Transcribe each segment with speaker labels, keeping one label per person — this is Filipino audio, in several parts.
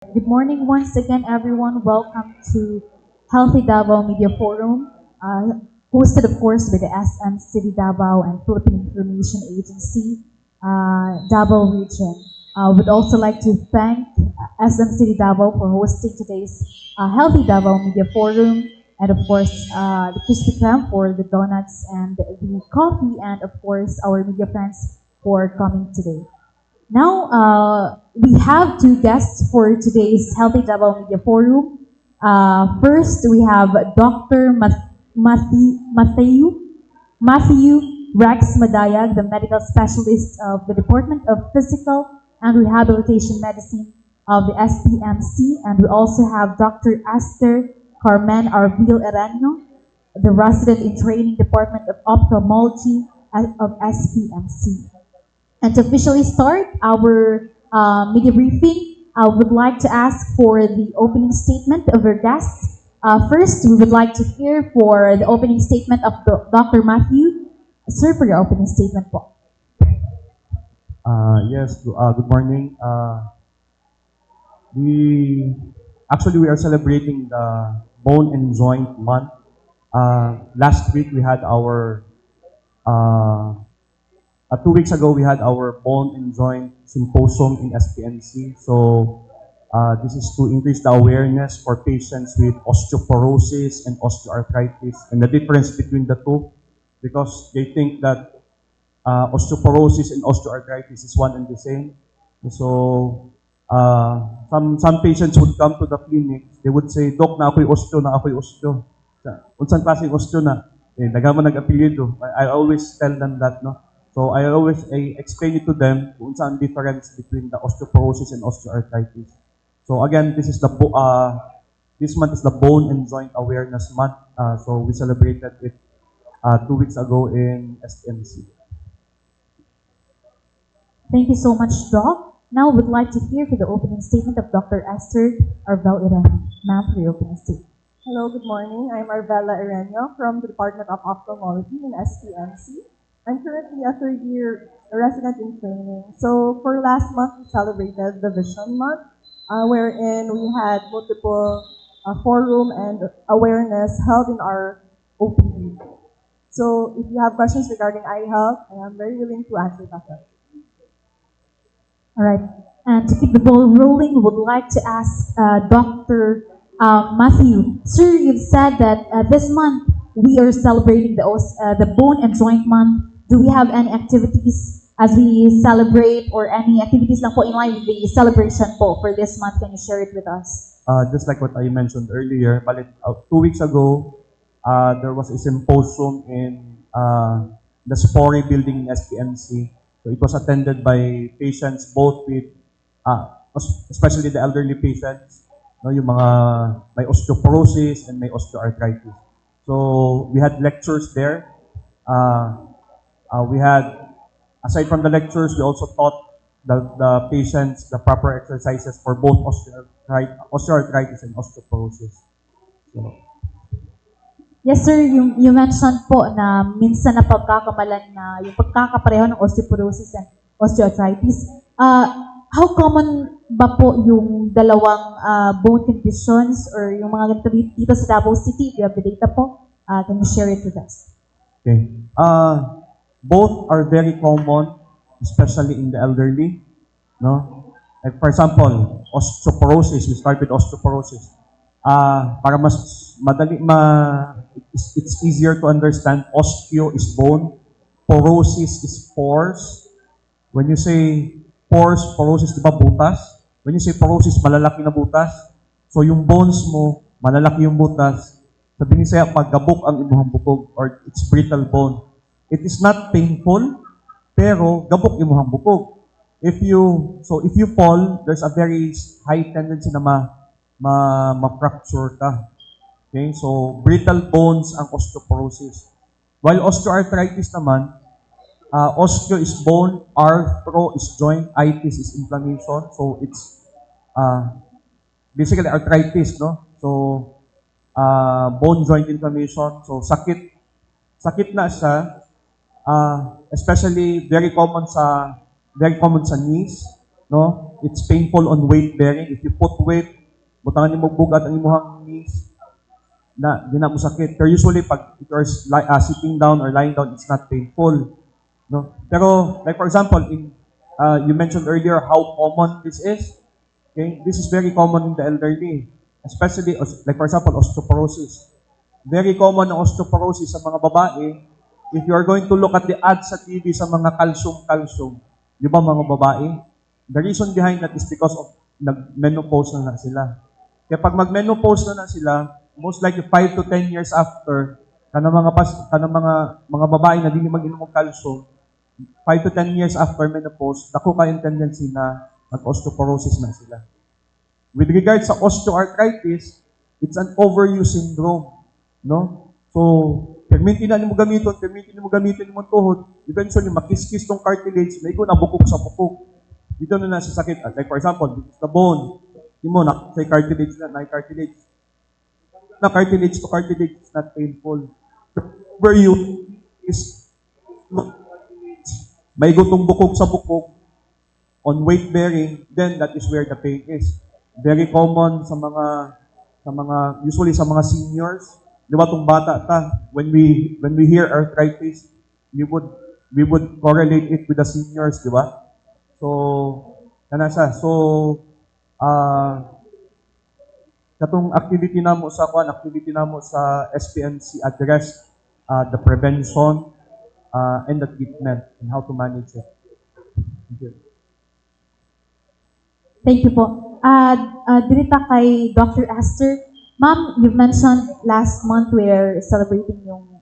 Speaker 1: Good morning once again, everyone. Welcome to Healthy Davao Media Forum, hosted, of course, by the SM City Davao and Philippine Information Agency, Davao Region. Would also like to thank SM City Davao for hosting today's Healthy Davao Media Forum, and of course, the Krispy Kreme for the donuts and the coffee, and of course, our media friends for coming today. Now, we have two guests for today's Healthy Davao Media Forum. First, we have Dr. Matthew Rex Madayag, the medical specialist of the Department of Physical and Rehabilitation Medicine of the SPMC. And we also have Dr. Esther Carmen Arvil Eranio, the resident in training Department of Ophthalmology of SPMC. And to officially start our media briefing, I would like to ask for the opening statement of our guests. First, we would like to hear for the opening statement of Dr. Matthew. Sir, for your opening statement po.
Speaker 2: Yes, good morning. We actually we are celebrating the Bone and Joint Month. Last week we had our 2 weeks ago we had our Bone and Joint Symposium in SPNC. So this is to increase the awareness for patients with osteoporosis and osteoarthritis and the difference between the two, because they think that osteoporosis and osteoarthritis is one and the same. So, some patients would come to the clinic, they would say, Doc, na ako'y osteo, na ako'y osteo. Unsan klaseng osteo na? Nagaman nag-apelyido. I always tell them that, no? So, I explain it to them kung saan difference between the osteoporosis and osteoarthritis. So, again, this month is the Bone and Joint Awareness Month. So, we celebrated it 2 weeks ago in SMC.
Speaker 1: Thank you so much, Doc. Now, we'd like to hear for the opening statement of Dr. Esther Arvel Irene. Ma'am, for your opening statement.
Speaker 3: Hello, good morning. I'm Arvela Erenio from the Department of Ophthalmology in SPMC. I'm currently a third year resident in training. So for last month, we celebrated the Vision Month, wherein we had multiple forum and awareness held in our OPD. So if you have questions regarding eye health, I am very willing to answer that question.
Speaker 1: All right. And to keep the ball rolling, we would like to ask Dr. Matthew. Sir, you've said that this month we are celebrating the Bone and Joint Month. Do we have any activities as we celebrate, or any activities lang po in line with the celebration po for this month? Can you share it with us?
Speaker 2: Just like what I mentioned earlier, 2 weeks ago, there was a symposium in the Spori building in SPMC. So it was attended by patients both with, especially the elderly patients, no, yung mga may osteoporosis and may osteoarthritis. So we had lectures there. Aside from the lectures, we also taught the patients the proper exercises for both osteoarthritis and osteoporosis. So,
Speaker 1: Yes, sir. You mentioned po na minsan na pagkakamalan na yung pagkakapareho ng osteoporosis and osteoarthritis. How common ba po yung dalawang bone conditions or yung mga ganito dito sa Davao City? If you have the data po, can you share it with us?
Speaker 2: okay. Both are very common, especially in the elderly. No? Like for example, osteoporosis. We start with osteoporosis. Para mas madali it's easier to understand. Osteo is bone, porosis is pores. When you say pores, porosis, di ba butas? When you say porosis, malalaki na butas. So yung bones mo, malalaki yung butas. Sabi ni saya, pagkabuk ang imuhang bukog, or it's brittle bone. It is not painful, pero gabok imuhang bukog. If you fall, there's a very high tendency na ma-fracture ka. Okay? So, brittle bones ang osteoporosis. While osteoarthritis naman, osteo is bone, arthro is joint, itis is inflammation. So, it's basically arthritis, no? So, bone joint inflammation. So, sakit na siya, especially very common sa knees, no? It's painful on weight bearing. If you put weight, butangan mo bugat ang imuhang knees, na di na mo sakit. Pero usually, pag you're sitting down or lying down, it's not painful. No? Pero, like for example, you mentioned earlier how common this is. Okay? This is very common in the elderly. Especially, like for example, osteoporosis. Very common ang osteoporosis sa mga babae. If you are going to look at the ads sa TV sa mga calcium, di ba mga babae? The reason behind that is because of nag-menopause na sila. Kaya pag mag-menopause na sila, most likely 5 to 10 years after, mga babae na hindi mag-inom ng calcium, 5 to 10 years after menopause, naku kayong tendency na mag-osteoporosis na sila. With regards sa osteoarthritis, it's an overuse syndrome. No? So, permitin mo gamitin mo tuhod, eventually makiskis tong cartilage, may ko nabukog sa bukog. Dito na sa sakit. Like for example, this is the bone. Hindi mo, say cartilage na cartilage. Na cartilage to cartilage is not painful. Where you is may gutong bukog sa bukog on weight bearing, then that is where the pain is. Very common sa mga usually sa mga seniors. Di ba tong bata ta, when we hear arthritis, we would correlate it with the seniors, di ba? So, kana siya. So, katong activity namo sa SPNC address the prevention and the treatment and how to manage it. Thank you.
Speaker 1: Thank you po. Dirita kay Dr. Esther. Ma'am, you mentioned last month we're celebrating yung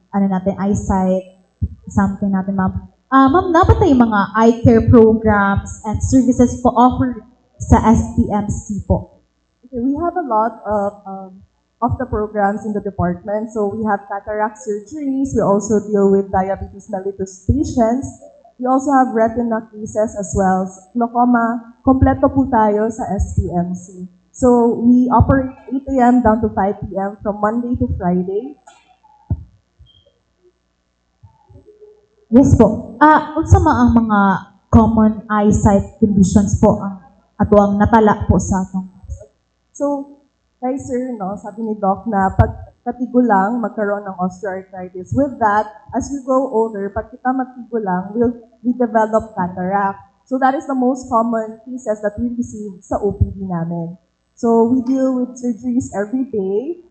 Speaker 1: eyesight, something natin, ma'am. Ma'am, dapat tayo mga eye care programs and services po offered sa SPMC po?
Speaker 3: Okay, we have a lot of the programs in the department. So we have cataract surgeries. We also deal with diabetes mellitus patients. We also have retina cases as well. Glaucoma, kompleto po tayo sa SPMC. So we operate 8 a.m. down to 5 p.m. from Monday to Friday.
Speaker 1: Yes po. Unsa man ang mga common eyesight conditions po ang ato ang natala po sa atong?
Speaker 3: So, kay sir, no, sabi ni Doc na pag katigulang magkaroon ng osteoarthritis. With that, as we grow older, pag kita magtigulang, we develop cataract. So that is the most common cases that we receive sa OPD namin. So we deal with surgeries every day.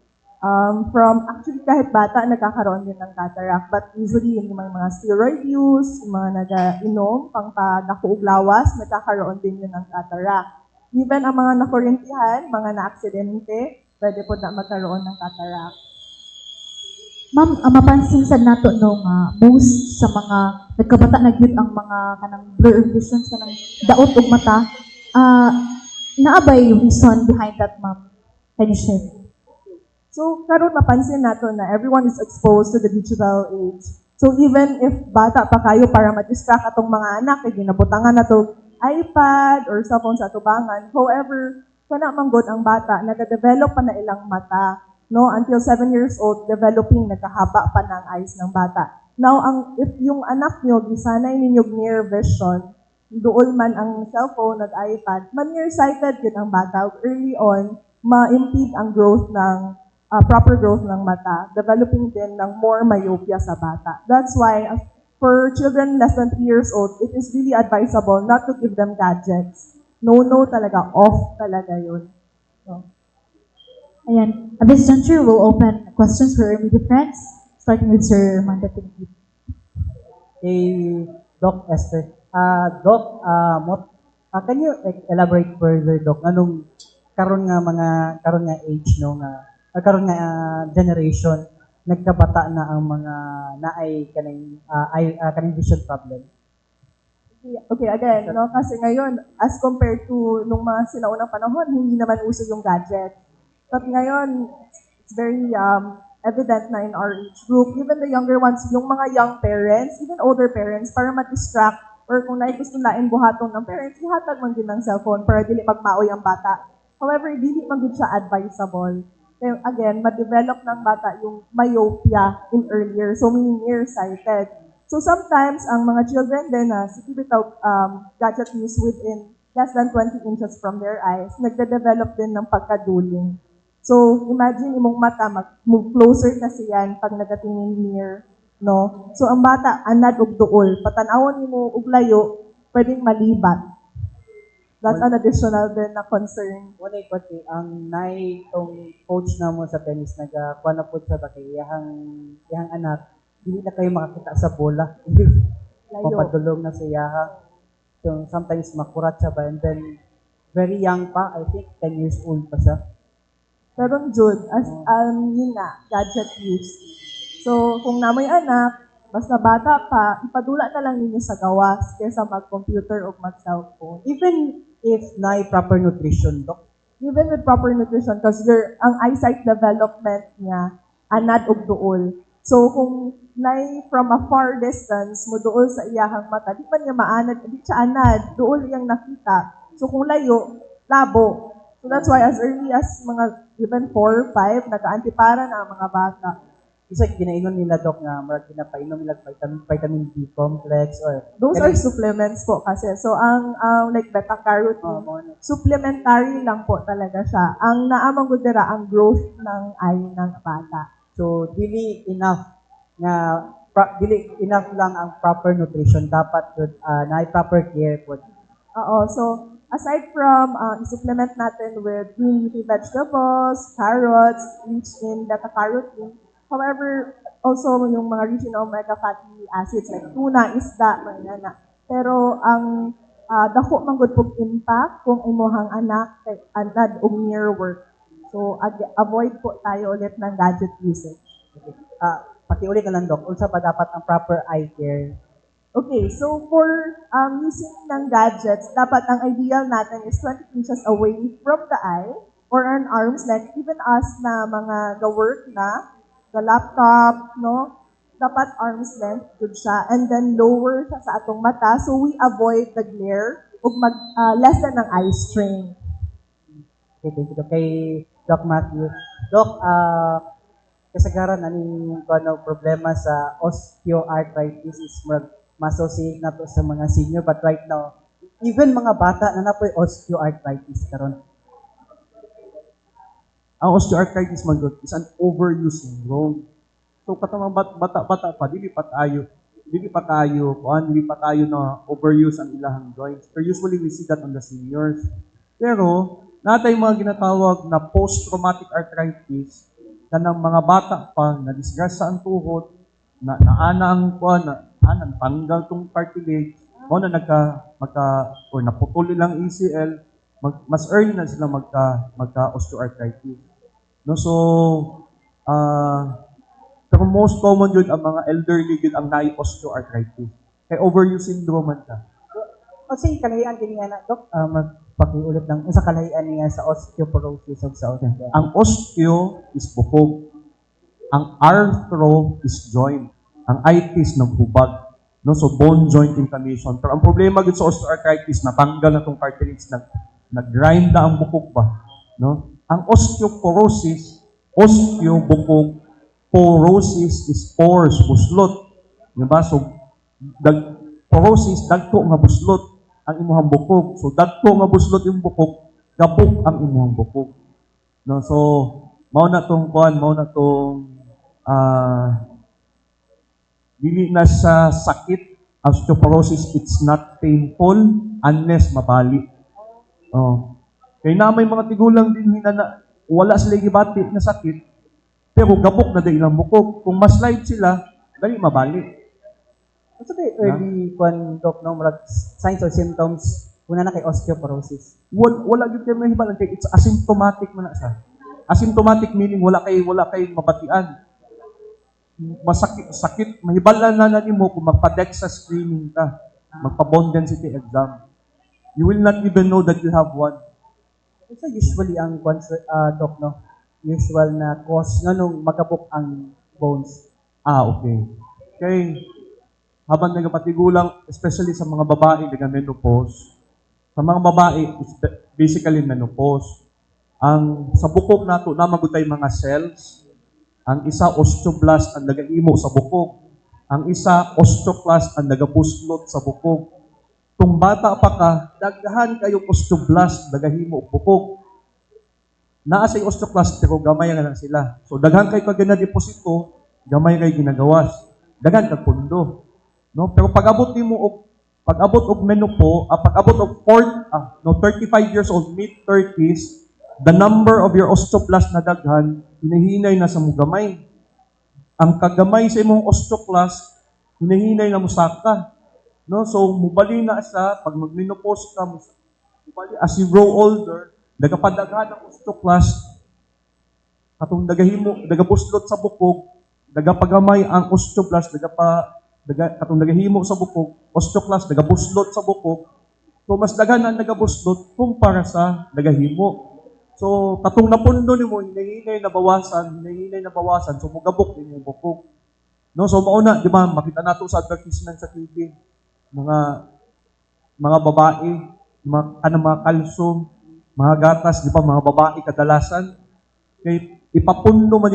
Speaker 3: Actually kahit bata nagkakaroon din ng cataract, but usually yung mga steroid use, yung mga nag-inom, pang-nakuog lawas, nagkakaroon din yun ng cataract. Even ang mga nakurintihan, mga na-aksidente, pwede po na magkaroon ng cataract.
Speaker 1: Ma'am, mapansin sa nato no nga most sa mga nagkabata na gyud ang mga kanang blurred visions kanang daot og mata, naabay yung reason behind that, ma'am? Can you share?
Speaker 3: So, karon mapansin nato na everyone is exposed to the digital age. So, even if bata pa kayo para ma-distract atong mga anak, kaya ginabutangan na to iPad or cellphone sa atubangan. However, kana manggod ang bata, nag-develop pa na ilang mata. No, until 7 years old, developing, nagkahaba pa ng eyes ng bata. Now, if yung anak nyo, gisanay ninyo near vision, doon man ang cellphone at iPad, man-nearsighted yun ang bata. Early on, ma-impede ang growth ng, proper growth ng mata, developing din ng more myopia sa bata. That's why, for children less than 3 years old, it is really advisable not to give them gadgets. No talaga, off talaga yun. So,
Speaker 1: Ayan. At this juncture, we'll open questions for our media friends, starting with Sir Manda Pinti.
Speaker 4: Doc Esther. Doc, can you elaborate further, Doc? Anong karon nga age no nga karon nga generation nagkabata na ang mga naay kaning vision problem?
Speaker 3: Okay, again, no, kasi ngayon, as compared to nung mga sinaunang panahon, hindi naman uso yung gadget. But ngayon, it's very evident na in our age group, even the younger ones, yung mga young parents, even older parents, para ma-distract, or kung gusto lain buhaton ng parents, ihatag man din ng cellphone para dili magmaoy ang bata. However, dili man din siya advisable. Kaya again, ma-develop ng bata yung myopia in earlier, so meaning nearsighted. So sometimes, ang mga children din na typical gadget use within less than 20 inches from their eyes, nagde-develop din ng pagkaduling. So, imagine imong mata, mag-move closer kasi yan pag nagatingin near, no? So, ang bata, anad og duol. Patanawon mo og layo, pwedeng malibat. That's an additional din na concern.
Speaker 4: Wala pati ang nay tong coach na mo sa tennis nagakuha na po sa bakay iyang anak dili na kayo makakita sa bola.
Speaker 3: Layo.
Speaker 4: Papadulong na sa iyahang. So sometimes makurat siya ba and then very young pa, I think 10 years old pa siya.
Speaker 3: Pero Jude, as yun nga, gadget use. So, kung namoy anak, basta bata pa, ipadula na lang ninyo sa gawas kaysa mag-computer o mag-cellphone.
Speaker 4: Even if na proper nutrition, Doc.
Speaker 3: Even with proper nutrition, because ang eyesight development niya, anad og duol. So, kung from a far distance, mo duol sa iyahang mata, di man niya maanad, di siya anad, duol iyang nakita. So, kung layo, labo. So, that's why as early as mga even 4, 5, nag-aantipara na ang mga bata.
Speaker 4: Isa ginainom nila, Doc, nga marag pinapainom nila vitamin B complex or
Speaker 3: Those are supplements po kasi. So, ang like beta-carotene, supplementary lang po talaga siya. Ang naamang gudera ang growth ng eye ng bata.
Speaker 4: so dili enough lang ang proper nutrition, dapat na proper care po.
Speaker 3: Oo. So, aside from supplement natin with green leafy vegetables, carrots, rich in beta-carotene, however, also yung mga rich in omega fatty acids like tuna, isda, mga na. Pero ang dako man gud pug impact kung imuhang anak kay anad og near work. So avoid po tayo ulit ng gadget usage.
Speaker 4: Okay. Pakiulit na lang, Doc, unsa pa dapat ang proper eye care?
Speaker 3: Okay, so for using ng gadgets, dapat ang ideal natin is 20 inches away from the eye or an arm's length, even us na mga ga-work na, the laptop, no? Dapat arm's length, good siya. And then lower siya sa atong mata so we avoid the glare ug lessen ng eye strain.
Speaker 4: Okay, thank you, Doc. Kay Doc Matthew. Doc, kasagaran aning problema sa osteoarthritis is ma-associate na to sa mga senior, but right now, even mga bata na napoy osteoarthritis karon.
Speaker 2: Ang osteoarthritis man good is an overuse syndrome. So katamang bata pa dili pa tayo na overuse ang ilahang joints. Pero usually we see that on the seniors. Pero natay mga ginatawag na post-traumatic arthritis kanang mga bata pa na disgrasya ang tuhod, na naana ang tanggal tong cartilage, o na or naputol ilang ACL, mas early na sila magka osteoarthritis. No, so pero most common yun ang mga elderly yun ang naay osteoarthritis. Kay overuse syndrome man ta.
Speaker 4: O sige, kalahian din nga na, Doc, magpakiulit lang, sa kalahian niya sa osteoporosis o sa osteoarthritis.
Speaker 2: Ang osteo is bukog. Ang arthro is joint. Ang itis ng hubad. No, so bone joint inflammation. Pero ang problema gid sa osteoarthritis, natanggal na tong cartilage, nag-grind na ang bukog ba, no? Ang osteoporosis, bukog, porosis is pores, buslot. Diba? So porosis, dagko nga buslot ang imuhang bukog. So dagko nga buslot yung bukog, gabok ang imuhang bukog. No, so mao na tong dili na sa sakit. Osteoporosis, it's not painful unless mabali. Oh. Kaya na may mga tigulang din na wala sila gibati na sakit, pero gabok na ilang bukog. Kung ma-slide sila, dali mabali.
Speaker 4: What's the early Doc, no, signs or symptoms una na kay osteoporosis?
Speaker 2: Wala gyud kay mahibal kay it's asymptomatic man na siya. Asymptomatic meaning wala kay mabatian. Sakit, mahibalan na nimo kung magpa-DEXA screening ka, magpa-bone density exam. You will not even know that you have one.
Speaker 4: Ito usually ang Doc, no? Usual na cause nganong magabok ang bones.
Speaker 2: Okay. Kay habang nagapatigulang, especially sa mga babae na menopause, sa mga babae, it's basically menopause. Sa bukog nato na magutay mga cells. Ang isa osteoblast ang nagaimo sa bukog. Ang isa osteoclast ang nagabuslot sa bukog. tung bata pa ka, daghan kayong osteoblast, dagahimo og bukog. Naa say osteoclast pero gamay nga lang sila. So daghan kay kag deposito, gamay kay ginagawas. Daghan kag pundo. No? Pero pag-abot nimo og pag-abot og 35 years old, mid-30s, the number of your osteoblast na daghan hinahinay na sa mugamay. Ang kagamay sa imong osteoclast hinahinay na musaka. No? So mubali na sa pag mag-menopause ka, mubali as you grow older, nagapadaghan ang osteoclast, katong nagabuslot sa bukog, nagapagamay ang osteoblast, katong nagahimo sa bukog, osteoclast, nagabuslot sa bukog, so mas daghan ang nagabuslot kumpara sa nagahimo. So, katong napundo nimo, hinahinay na bawasan, so mugabok din yung bukog. No? So, mauna, di ba, makita nato sa advertisement sa TV, mga babae, mga kalsyo, mga gatas, di ba, mga babae kadalasan, kay ipapundo man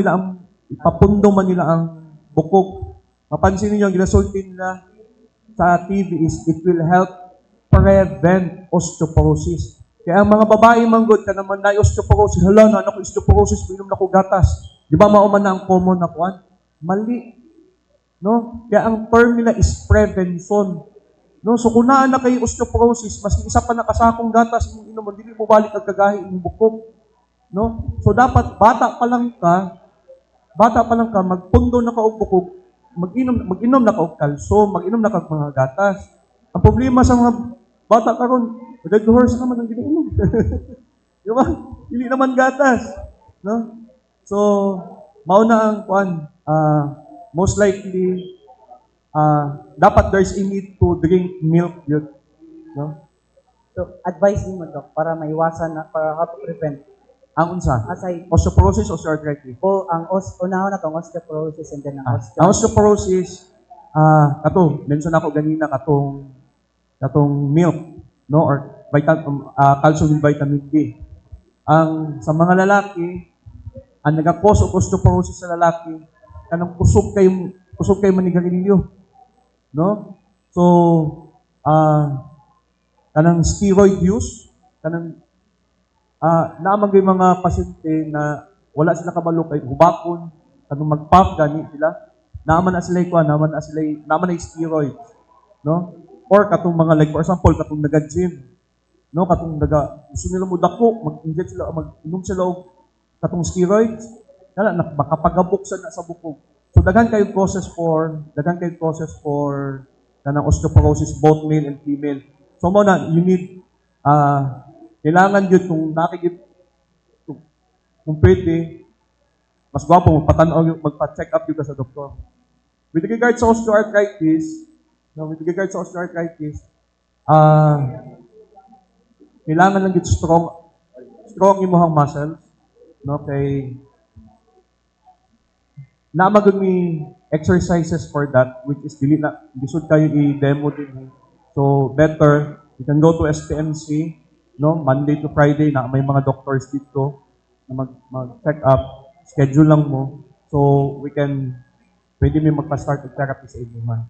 Speaker 2: nila ang bukog. Mapansin niyo ang ginasulti nila sa TV is it will help prevent osteoporosis. Kaya ang mga babae manggod ka naman na osteoporosis, hala na ako osteoporosis, minom na ko gatas. Di ba mauman na ang common na kuan? Mali. No? Kaya ang term nila is prevention. No? So kung naa na kay osteoporosis, mas isa pa nakasakong gatas mong inom, dili mo balik ang kagahi ng bukog. No? So dapat bata pa lang ka magpundo na ka og bukog, mag-inom na ka og kalso, mag-inom na ka og mga gatas. Ang problema sa mga bata karon, red horse naman ang ginainom. Di ba? Dili naman gatas. No? So mao na ang kuan, most likely dapat there's a need to drink milk yun. No?
Speaker 4: So, advice mo, Doc, para maiwasan na, para how to prevent.
Speaker 2: Ang unsa?
Speaker 4: Aside,
Speaker 2: Osteoporosis o osteoarthritis?
Speaker 4: unahon na itong osteoporosis and then ang
Speaker 2: Ang osteoporosis, mention ako ganina katong milk, no, or calcium with vitamin D. Ang sa mga lalaki, ang nagakos og osteoporosis sa lalaki, kanang kusog kay manigarilyo, no? So, kanang steroid use, kanang naamang yung mga pasyente na wala sila kabalo kay hubakon, kanang mag-puff gani sila, naaman na sila steroids, no? Or katong mga, like for example, katong naga-gym, no? Katong gusto nila mo dako, mag-inom sila og katong steroids, kala makapagabok sa bukog. So daghan kayong causes for kanang osteoporosis, both male and female. So mo na, you need kailangan yun kung pwede, mas gwapo magpa-check up yun ka sa doktor. With regard sa osteoarthritis, kailangan lang yun strong imong muscles, no? Kay namagod mi exercises for that, which is dili na bisud kayo i-demo din. So better you can go to SPMC, no, Monday to Friday na may mga doctors dito na mag-check up, schedule lang mo, so pwede may magpa-start ng therapy sa inyo man.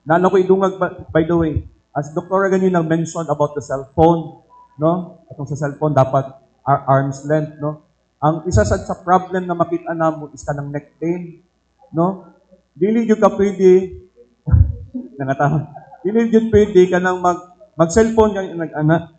Speaker 2: Naalala ko idungag, by the way, as Dr. ganina mentioned about the cellphone, no, atong sa cellphone dapat arm's length, no. Ang isa sa problem na makita namo is kanang neck pain, no. Dili gyud ka pwede dili gyud pwede kanang mag-cellphone kang nag-ana,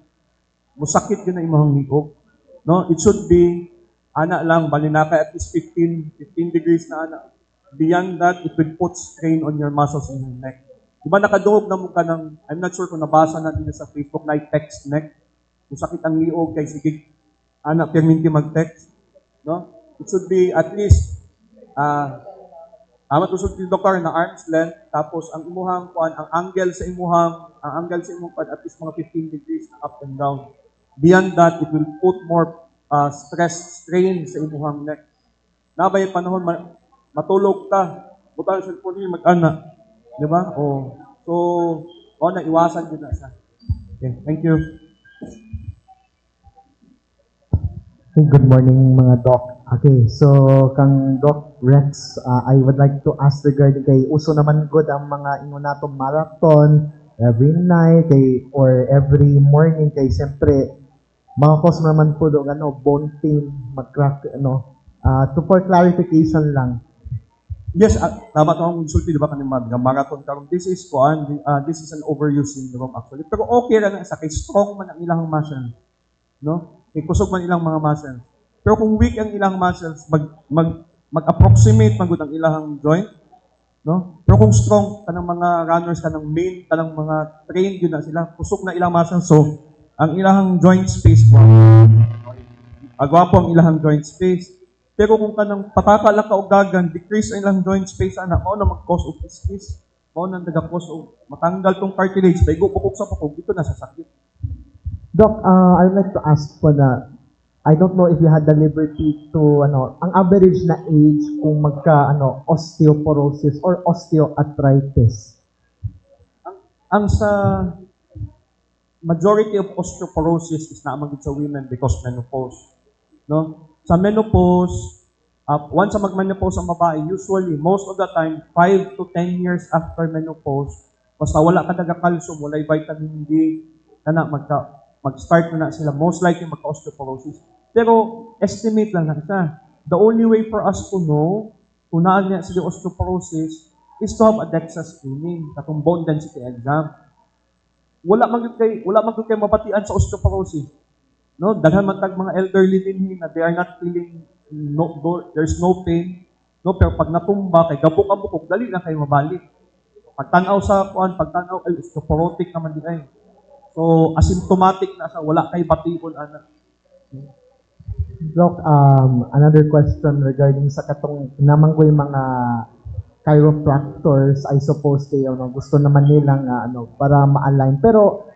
Speaker 2: musakit yun ang imong liog. No? It should be, lang, bali na ka at least 15 degrees na ana. Beyond that, it will put strain on your muscles in your neck. Diba nakadungog na mo ka ng, I'm not sure kung nabasa na din sa Facebook na text neck. Musakit ang liog, kay sige, perminti mag-text. No? It should be at least, matusog yung doktor na arm's length, tapos ang imuhang ang angle sa imuhang at least mga 15 degrees na up and down. Beyond that, it will put more strain sa imuhang neck. Nabay panahon matulog ta, butang sa cellphone ni mag-ana, di ba? So na iwasan din na sa. Okay, thank you.
Speaker 5: Good morning mga doc. Okay, so kang Doc Rex, I would like to ask regarding kay uso naman good ang mga inunatong marathon every night or every morning kay siyempre mga customer man po doon bone pain mag-crack to for clarification lang.
Speaker 2: Yes, tama to ang insulti, di ba, kanina marathon karon. This is an overuse syndrome actually. Pero okay ra na sa kay strong man ang ilang muscle, no? Kay kusog man ilang mga muscles. Pero kung weak ang ilang muscles, mag-approximate magud ang ilang joint, no? Pero kung strong kanang mga runners kanang main kanang mga trained yun na sila, kusog na ilang muscles, so ang ilang joint space po. Agwapo ang ilang joint space. Pero kung kanang pataka lang kaugagan, decrease ang ilang joint space, anak, mao na mag-cause of isthmus. Mao na nag-cause of matanggal tong cartilage, baigo pukok sa pukok, dito na sa sakit.
Speaker 5: Doc, I'd like to ask po na I don't know if you had the liberty to ang average na age kung magka osteoporosis or osteoarthritis.
Speaker 2: Ang sa majority of osteoporosis is naamang sa women because menopause. No? Sa menopause, once sa mag-menopause ang babae, usually, most of the time, 5 to 10 years after menopause, basta wala ka nag-calcium, wala vitamin D, mag-start na sila, most likely magka-osteoporosis. Pero, estimate lang na siya. The only way for us to know kung naan niya sila osteoporosis is to have a DEXA screening, katong bone density exam. Wala man kay mabatian sa osteoporosis. No, daghan man tag mga elderly din na they are not feeling there's no pain. No, pero pag natumba kay gabok ang bukog, dali na kay mabalik. Pagtanaw sa pagtanaw ay osteoporotic naman di ay. So asymptomatic na sa wala kay bation ana.
Speaker 5: Doc, another question regarding sa katong namang ko yung mga chiropractors, I suppose kayo gusto naman nilang para ma-align. Pero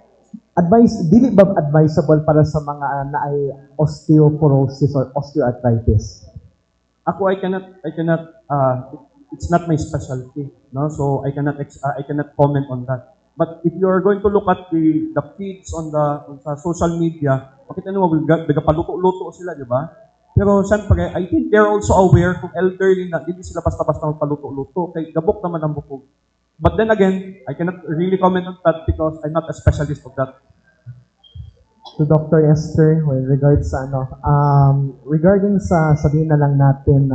Speaker 5: dili ba advisable para sa mga na ay osteoporosis or osteoarthritis?
Speaker 2: Ako I cannot it's not my specialty, no? So I cannot comment on that. But if you are going to look at the feeds on sa social media, makita niyo nagapaluto-luto sila, di ba? Pero siyempre, I think they're also aware kung elderly na hindi sila basta-basta magpaluto-luto kay gabok naman ang bukog. But then again, I cannot really comment on that because I'm not a specialist of that.
Speaker 5: To Dr. Esther, with regards sa regarding sa sabihin na lang natin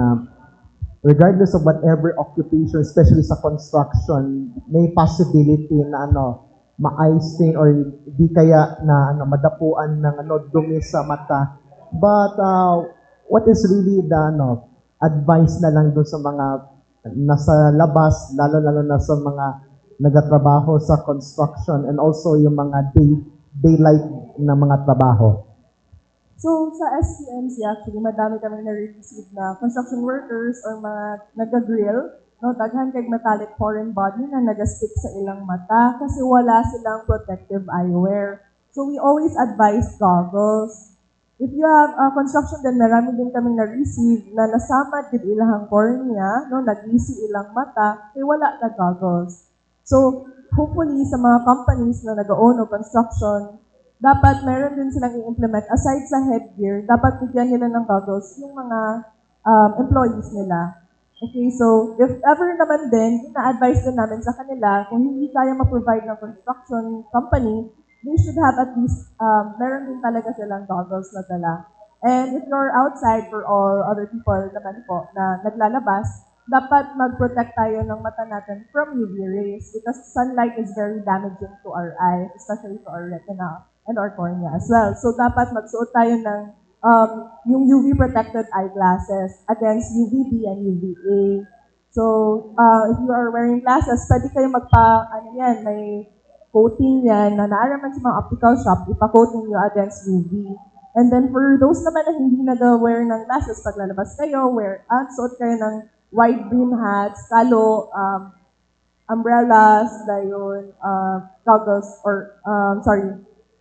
Speaker 5: regardless of whatever occupation, especially sa construction, may possibility na ma-eye strain or di kaya na madapuan ng dumi sa mata. But what is really the advice na lang doon sa mga nasa labas, lalo na sa mga nagatrabaho sa construction and also yung mga daylight na mga trabaho?
Speaker 3: So, sa SPMC actually, madami kami na-receive na construction workers or mga nag-grill, no, daghan kay metallic foreign body na nag-stick sa ilang mata kasi wala silang protective eyewear. So, we always advise goggles. If you have construction din, marami din kaming na-receive na nasamad din ilang cornea, no, nag-isi ilang mata, kaya wala na goggles. So, hopefully, sa mga companies na nag-own o construction, dapat meron din silang i-implement. Aside sa headgear, dapat bigyan nila ng goggles yung mga employees nila. Okay, so if ever naman din, ina-advise din namin sa kanila, kung hindi kaya ma-provide ng construction company, they should have at least, meron din talaga silang goggles na dala. And if you're outside for all other people naman po na naglalabas, dapat mag-protect tayo ng mata natin from UV rays because sunlight is very damaging to our eyes, especially to our retina and our cornea as well. So dapat magsuot tayo ng yung UV protected eyeglasses against UVB and UVA. So if you are wearing glasses, pwede kayo may coating yan na naaraman sa mga optical shop, ipa-coating nyo against UV. And then for those naman na hindi nag-wear ng glasses, pag lalabas kayo, suot kayo ng wide brim hats, kalo, umbrellas, goggles, or,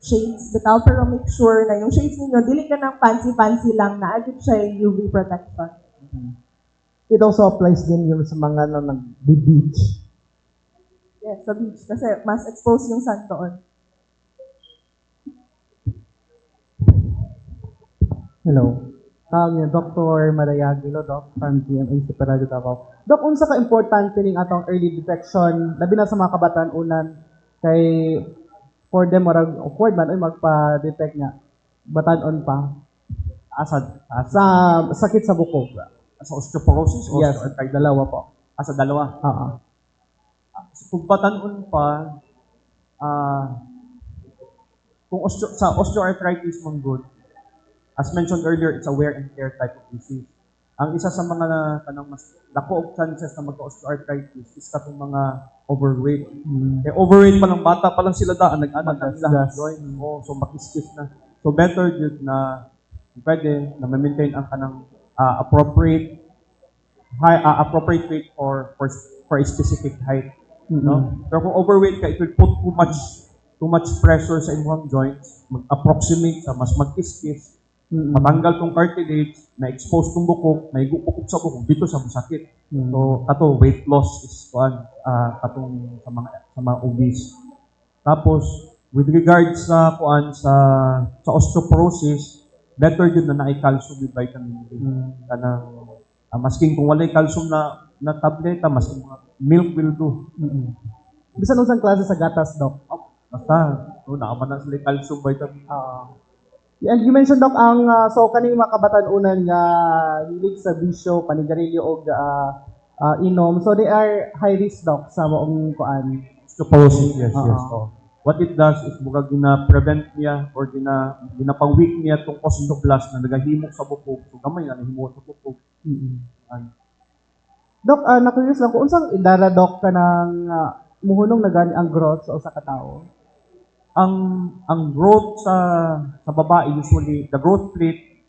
Speaker 3: shades. Pero make sure na yung shades ninyo, dili ka ng fancy-fancy lang na agad siya yung UV protection.
Speaker 5: It also applies din yung sa mga nag-beach.
Speaker 3: Yes, sa beach. Kasi mas exposed yung sun doon.
Speaker 4: Hello. Dr. Marayagilo, Doc, from GMA Superado Davao. Doc, unsa ka importante ning atong early detection, labi na sa mga kabataan unan, Kay for them marag awkward man ay magpa-detect nga batan-on pa sa sakit sa buko.
Speaker 2: Sa osteoporosis o
Speaker 4: Yes,
Speaker 2: osteoarthritis?
Speaker 4: dalawa po.
Speaker 2: Sa dalawa.
Speaker 4: Oo.
Speaker 2: Kung batanon pa, kung sa osteoarthritis mong good, as mentioned earlier, it's a wear and tear type of disease. Ang isa sa mga kanang mas dako og chances na magka-osteoarthritis is katong mga overweight. Eh, overweight pa lang, bata pa lang sila daan, nag-anak na sila.
Speaker 4: Magasgas.
Speaker 2: So makiskis na. So better yun na pwede na ma-maintain ang kanang appropriate weight for a specific height. No? Pero kung overweight ka, it will put too much pressure sa imong joints, mag-approximate sa mas mag-kiskis, matanggal tong cartilage, na-expose tong bukok, may bukok sa bukok, dito sa masakit. So, ato, weight loss is katong sa mga obese. Tapos, with regards sa sa osteoporosis, better yun na na-calcium with vitamin D. Kanang masking kung walay calcium na tableta, masking milk will do.
Speaker 4: Bisan unsang klase sa gatas, Doc?
Speaker 2: Basta, nakaman na sila calcium vitamin.
Speaker 4: And you mentioned, Doc, ang so kaning mga kabatan-unan nga hilig sa bisyo, panigarilyo o inom, so they are high risk, Doc, sa moong kuan.
Speaker 2: Osteoporosis, yes. So, what it does is mura gina-prevent niya or ginapang-weak niya itong osteoblast na nagahimok sa bukog. So, gamay na nahimok sa bukog.
Speaker 4: Doc, na-curious lang kung unsang idara, Doc, ka ng muhunong na gani ang growth sa usa ka tawo?
Speaker 2: Ang growth sa babae, usually, the growth rate,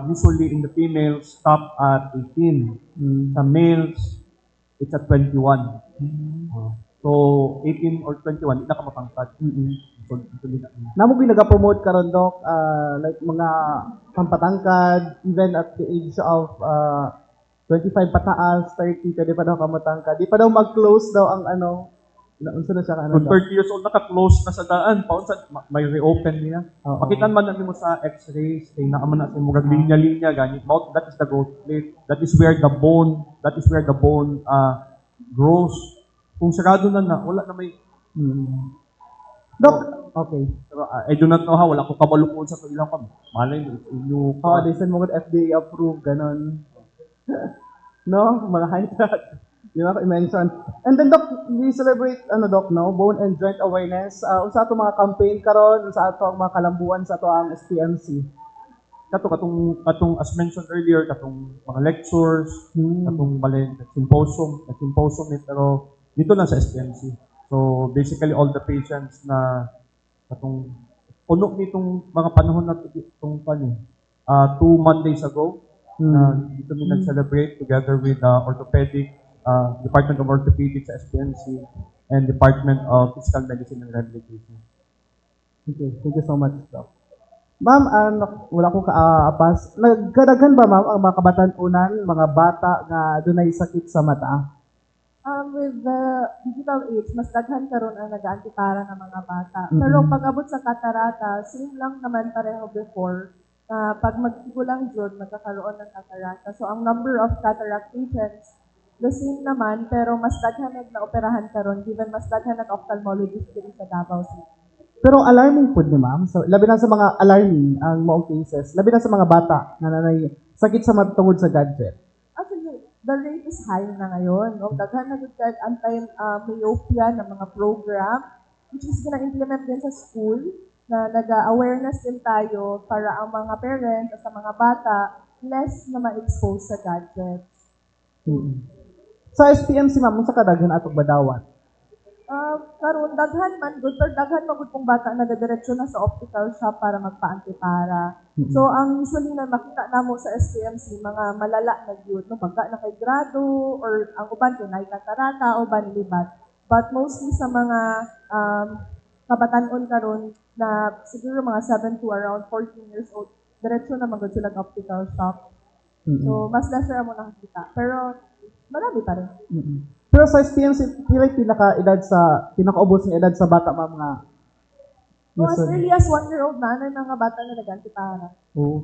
Speaker 2: usually in the females, stop at 18. Sa males, it's at 21. So, 18 or 21, hindi na ka matangkad. So,
Speaker 4: Namo ginaga-promote karon, Doc, like mga pampatangkad, even at the age of 25 pataas, 30, pwede pa daw kamatangkad. Di pa daw mag-close daw ang unsa na siya ka
Speaker 2: kung 30 years old, naka-close na sa daan, may reopen niya.
Speaker 4: Oo.
Speaker 2: Makitan man natin mo sa x-rays, kay naaman na sa mga linya-linya, ganit. That is the growth plate. That is where the bone grows. Kung sarado na, wala na may...
Speaker 4: Doc, okay.
Speaker 2: Pero, I do not know how, wala ko kabalukon sa ilang malay mo, inyo
Speaker 4: Oh, they send mo FDA approved, ganon. No? Mga high blood. Di ba? I-mention. And then, Doc, we celebrate, Doc, no? Bone and Joint Awareness. Unsa ato mga campaign karon, unsa ato ang mga kalambuan sa ato ang SPMC.
Speaker 2: katong as mentioned earlier, katong mga lectures, katong symposium pero dito lang sa SPMC. So basically all the patients na katong puno nitong mga panahon na itong 2 Mondays ago na dito mi nag-celebrate together with orthopedic Department of Orthopedics sa SPMC and Department of Physical Medicine and Rehabilitation.
Speaker 4: Okay, thank you so much, Doc. Ma'am, wala ko kaapas. Nagkadaghan ba, ma'am, ang mga kabatan-unan, mga bata nga dunay sakit sa mata?
Speaker 3: With the digital age, mas daghan karon ang nag-antipara ng mga bata. Pero pag abot sa katarata, same lang naman pareho before. Pag magtigulang jud, magkakaroon ng katarata. So ang number of cataract patients, the same naman, pero mas daghan na operahan karon given mas daghan ng ophthalmologist diri sa Davao City.
Speaker 4: Pero alarming po ni ma'am. So, labi na sa mga alarming ang maong cases. Labi na sa mga bata na nanay sakit sa mata tungod sa gadget.
Speaker 3: Actually, the rate is high na ngayon. No? Daghan na gud kay anti-myopia na mga program which is gina-implement din sa school na nag-awareness din tayo para ang mga parents at sa mga bata less na ma-expose sa gadgets.
Speaker 4: Sa SPMC, ma'am, sa kadaghan atong badawat?
Speaker 3: Karon daghan man good pero daghan man gud kung bata nagadiretso na sa optical shop para magpa-antipara. So ang usually na makita namo sa SPMC mga malala na gyud no pagka na kay grado or ang uban kay nay katarata o banlibat. But mostly sa mga kabatan-on karon na siguro mga 7 to around 14 years old, diretso na magud sila sa optical shop. So mas lesser mo nakikita. Pero marami pa rin.
Speaker 4: Pero sa SPMC, pila pinaka-ubos ng edad sa bata, ma'am, nga?
Speaker 3: As early as 1-year-old na, ano mga bata na nag-antipara.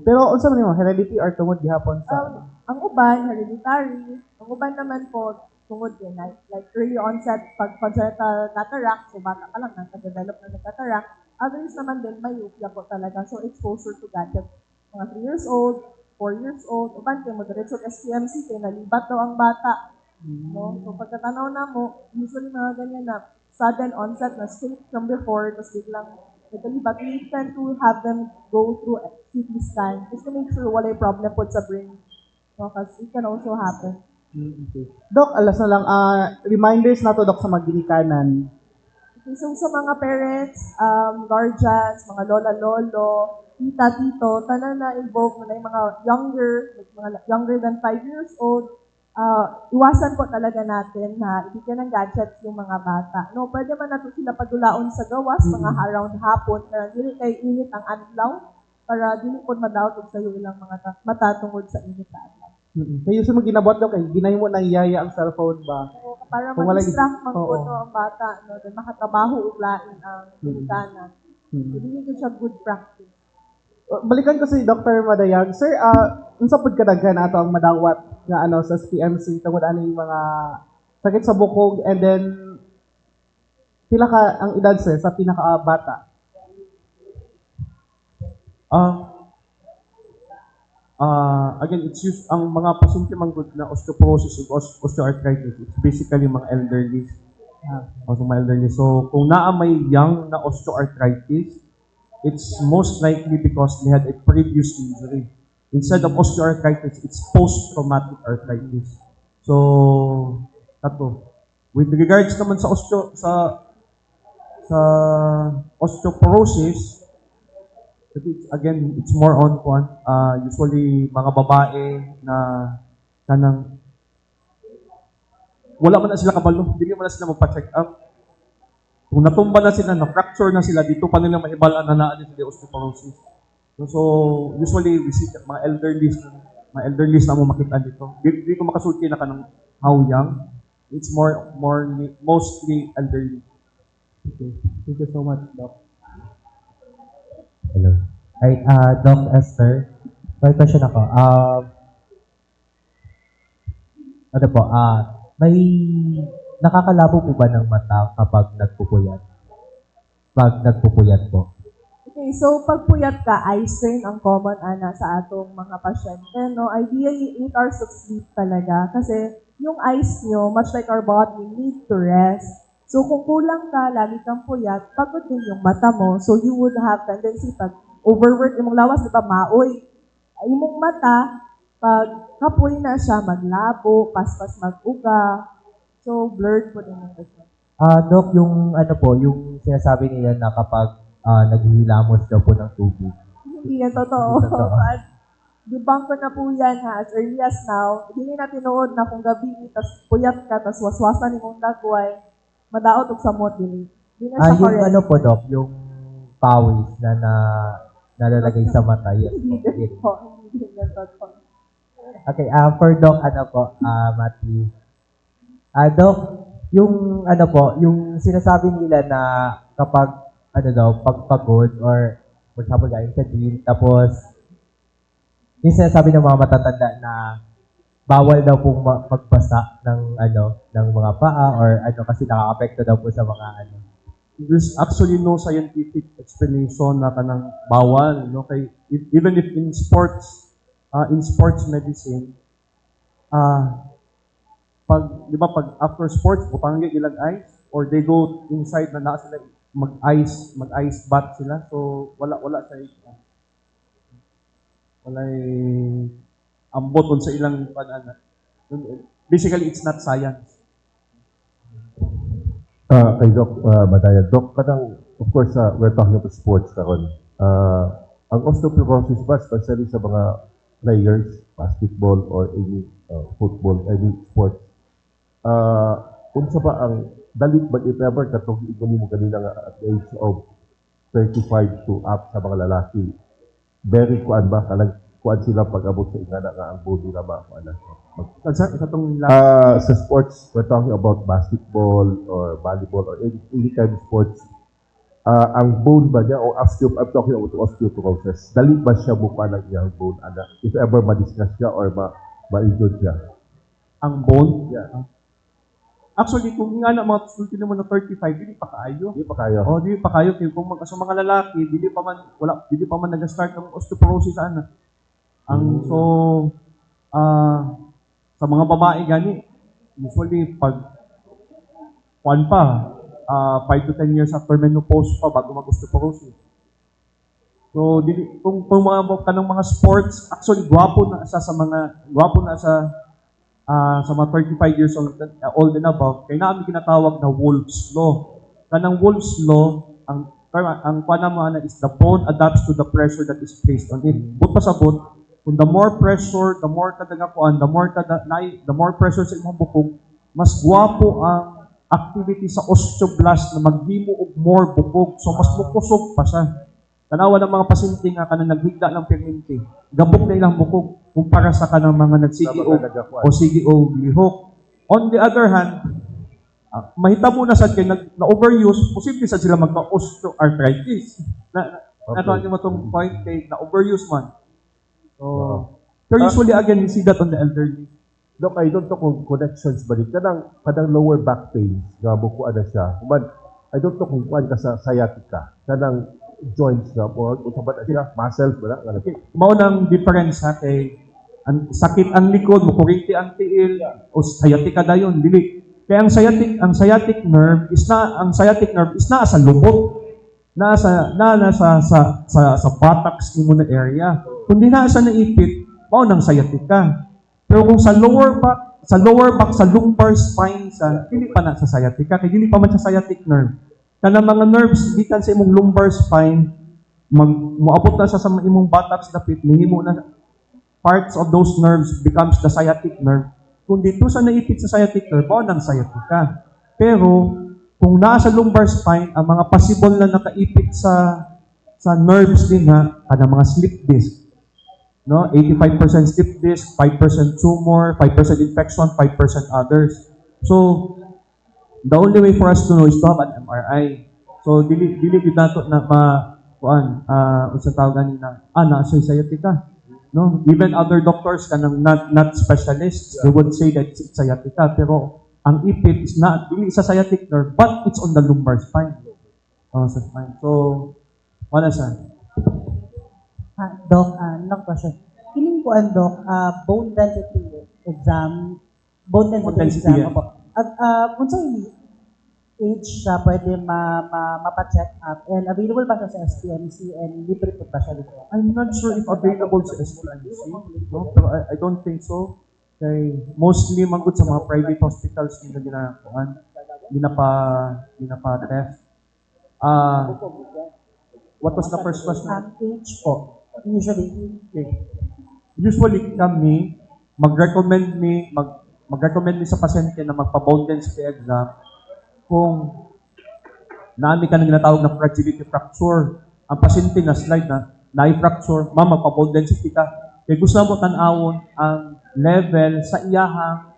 Speaker 4: Pero, unsa man nimo heredity or tungod gihapon sa...
Speaker 3: Ang uban, hereditary. Ang uban naman po, tungod din. Like early onset, pag congenital cataract, so bata pa lang, nasa-develop na ng cataract. Others naman din, myopia po talaga. So exposure to gadget. Mga 3 years old, 4 years old, uban kayo mo diretso SPMC, kaya nalibat daw ang bata. No? So pagkatanaw na mo, usually mga ganyan na sudden onset na straight from before, tapos biglang nagkalibat, we tend to have them go through a CT scan just to make sure wala yung problem po sa brain. No? Kasi it can also happen.
Speaker 5: Okay. Doc, alas na lang, reminders na to, Doc, sa mga ginikanan.
Speaker 3: Okay, so sa mga parents, guardians, mga lola-lolo, tita-tito, tanan na involved na yung mga younger than 5 years old, iwasan po talaga natin na ibigyan ng gadgets yung mga bata. No, pwede man nato sila pagulaon sa gawas, mga around hapon, para dili kay init ang adlaw, para dili po madaot og sayo ilang mga mata tungod sa init sa adlaw.
Speaker 5: Kaya yung mga ginabot, Doc, ginay mo na iyaya ang cellphone ba?
Speaker 3: So, para
Speaker 5: Kung wala-
Speaker 3: ma-distract man po
Speaker 5: Oo.
Speaker 3: ang bata, no, then makatrabaho ug lain ang ginikanan. So, dili ko siya good practice.
Speaker 5: Balikan ko si Dr. Madayag. Sir, unsa pud kadaghan ato ang madawat nga ano sa PMC tungod ani mga sakit sa bukog, and then pila ka ang edad, sir, sa pinaka-bata?
Speaker 2: Again, it's used, ang mga pasyente manggod na osteoporosis o osteoarthritis, it's basically mga elderly. Also mga elderly. So, kung naa may young na osteoarthritis, it's most likely because they had a previous injury. Instead of osteoarthritis, it's post-traumatic arthritis. So, tato. With regards naman sa osteoporosis, again, it's more on usually mga babae na kanang wala man na sila kabalo, hindi man na sila magpa-check up. Kung natumba na sila, na-fracture na sila, dito pa nila maibalaan na naan sila osteoporosis. So, usually, we see mga elderlies na mo makita dito. Dito makasulti na ka ng how young. It's mostly elderly.
Speaker 5: Okay. Thank you so much, Doc.
Speaker 6: Hello. Hi, Doc Esther. May question ako. Ano po, may nakakalabo po ba ng mata kapag nagpupuyat? Pag nagpupuyat po.
Speaker 3: Okay, so pag puyat ka, eye strain ang common ana sa atong mga pasyente. No? Ideally, 8 hours of sleep talaga. Kasi yung eyes nyo, much like our body, need to rest. So kung kulang ka, lagi kang puyat, pagod din yung mata mo. So you would have tendency pag overwork, imong lawas, di ba, maoy. Imong mata, pag kapoy na siya, maglabo, paspas mag-uga. So blurred po din yung vision.
Speaker 6: Doc, yung ano po, yung sinasabi nila na kapag naghihilamos daw po ng tubig.
Speaker 3: Hindi yan totoo.
Speaker 6: Hindi totoo.
Speaker 3: At debunk ko na po yan ha, as early as now. Hindi na tinuod na kung gabi, tas puyat ka, tas waswasan ni mong dagway, madaot og samot dili. Hindi na siya
Speaker 6: Yung
Speaker 3: correct.
Speaker 6: ano po, Doc, yung pawis na nalalagay sa mata. Yes po.
Speaker 3: Hindi din po. Hindi din yan totoo.
Speaker 6: Okay, for Doc, ano po, Matthew. Doc, yung ano po, yung sinasabi nila na kapag ano daw, pagpagod or for example, galing sa gym, tapos yung sinasabi ng mga matatanda na bawal daw pong magbasa ng ano, ng mga paa or ano kasi nakaka-apekto daw po sa mga ano.
Speaker 2: There's actually no scientific explanation na kanang bawal, no? Kay even if in sports medicine, pag di ba pag after sports butang ilang ice or they go inside na naa sila mag-ice bath sila. So wala sa ambot sa ilang panana. Basically it's not science.
Speaker 7: Kay Doc Madaya. Doc, kadang, of course, we're talking about sports karon. Ang osteoporosis ba, especially sa mga players, basketball or any football, any sport, unsa ba ang dalit ba if ever katong iguni mo kanina nga at the age of 35 to up sa mga lalaki, very kuan ba kanang kuan sila pag-abot sa ingana nga ang body na ba kuan
Speaker 2: Sa tong
Speaker 7: sa sports, we're talking about basketball or volleyball or any kind of sports. Ang bone ba niya o I'm talking about osteoporosis. Dali ba siya buka ng iyang bone? If ever ma-discuss siya or ma-injured siya?
Speaker 2: ang bone,
Speaker 7: Yeah.
Speaker 2: Actually, kung nga na mga sulti mo na 35, dili pa kaayo.
Speaker 7: Hindi pa kayo.
Speaker 2: O, dili pa kayo. Kaya kung sa mga lalaki, dili pa man nag-start ng osteoporosis ana. So, sa mga babae gani, usually pag 5 to 10 years after menopause pa bago mag-osteoporosis. So, kung mga kanang mga sports, actually gwapo na sa mga 35 years old and above, kaya namin kinatawag na Wolff's Law. Kanang Wolff's Law, ang panama na is the bone adapts to the pressure that is placed on it. But pasabot, kung the more pressure, the more kadagakuan, the more pressure sa imong bukog, mas gwapo ang activity sa osteoblast na maghimo og more bukog. So mas mukusog pa siya. Tanawa ng mga pasyente nga kanang naghigda ng permente, gabok na ilang bukog kumpara sa kanang mga nagsigi o sige o lihok. On the other hand, mahitabo na sad kay na-overuse, posible sad sila magka-osteoarthritis. Natuan niyo mo itong point kay na-overuse man. So usually again, you see that on the elderly.
Speaker 7: Dok, I don't know kung connections ba din. Kadang lower back pain, gabukuan na siya. But I don't know kung kuan ka sa sciatica. Kadang joints na, o sa ba na siya, muscles ba na?
Speaker 2: Okay. Mao nang difference ha kay sakit ang likod, mukuriti ang tiil, o sciatica dayon, dili. Kaya ang sciatic nerve is na sa lubot. Sa buttocks nimo na area. Kung di na sa naipit, mao nang sciatica. Pero kung sa lower back, sa lumbar spine, dili pa na sa sciatica, kaya dili pa man sa sciatic nerve. Kanang mga nerves, gikan sa imong lumbar spine, moabot na sa imong buttocks dapit, nihimo na parts of those nerves becomes the sciatic nerve. Kung dito sa naipit sa sciatic nerve, mao nang sciatica. Pero, kung nasa lumbar spine, ang mga possible na nakaipit sa nerves din kanang mga slip disc. No, 85% slip disc, 5% tumor, 5% infection, 5% others. So, the only way for us to know is to have an MRI. So, dili gid nato na unsa tawag ganina, na sciatica. No, even other doctors kanang not specialists, they would say that it's sciatica, pero ang ipit is not dili sa sciatic nerve, but it's on the lumbar spine. Sa spine. So, wala sa.
Speaker 4: Doc, anong question? Kining ko Doc, bone density exam,
Speaker 2: Yeah.
Speaker 4: Kung sa age siya pwede mapacheck up and available ba siya sa SPMC and libre po ba siya dito?
Speaker 2: I'm not sure if available sa SPMC, no? Pero I don't think so. Kay mostly manggod sa mga private hospitals nila ginagawa. Ginapa-test. What was the first question?
Speaker 4: Age po.
Speaker 2: Usually kami mag-recommend mi sa pasyente na magpa-bone density exam kung nami ka nang ginatawag na fragility fracture. Ang pasyente na slide na fracture, magpa-bone density ka. Kaya gusto mo tan-awon ang level sa iyahang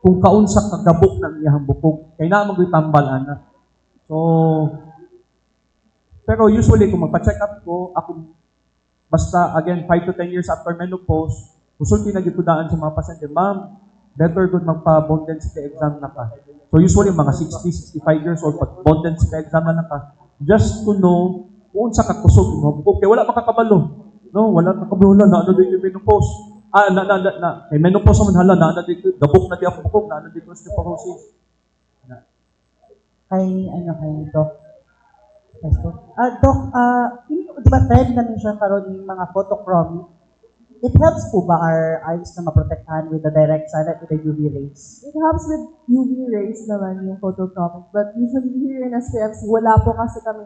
Speaker 2: kung kaunsa kagabok ng iyahang bukog. Kaya na mag-tambal ana. So, pero usually kung magpa-check up ko, ako basta again 5 to 10 years after menopause, usually nagitudaan sa mga pasyente, ma'am, better good magpa-bone density exam na ka. So usually mga 60, 65 years old, pag bone density exam na ka, just to know kung sa kakusog mo. Okay, wala makakabalo. No, wala makakabalo na ano dito menopause. Kay menopause naman na dito, gabok na di ako bukog, na dito osteoporosis.
Speaker 4: Kay Doc. Doc, di ba trend na rin siya karon yung mga photochromic? It helps po ba our eyes na maprotektahan with the direct sunlight with the UV rays?
Speaker 3: It helps with UV rays naman yung photochromic. But usually here in SPFC, wala po kasi kami,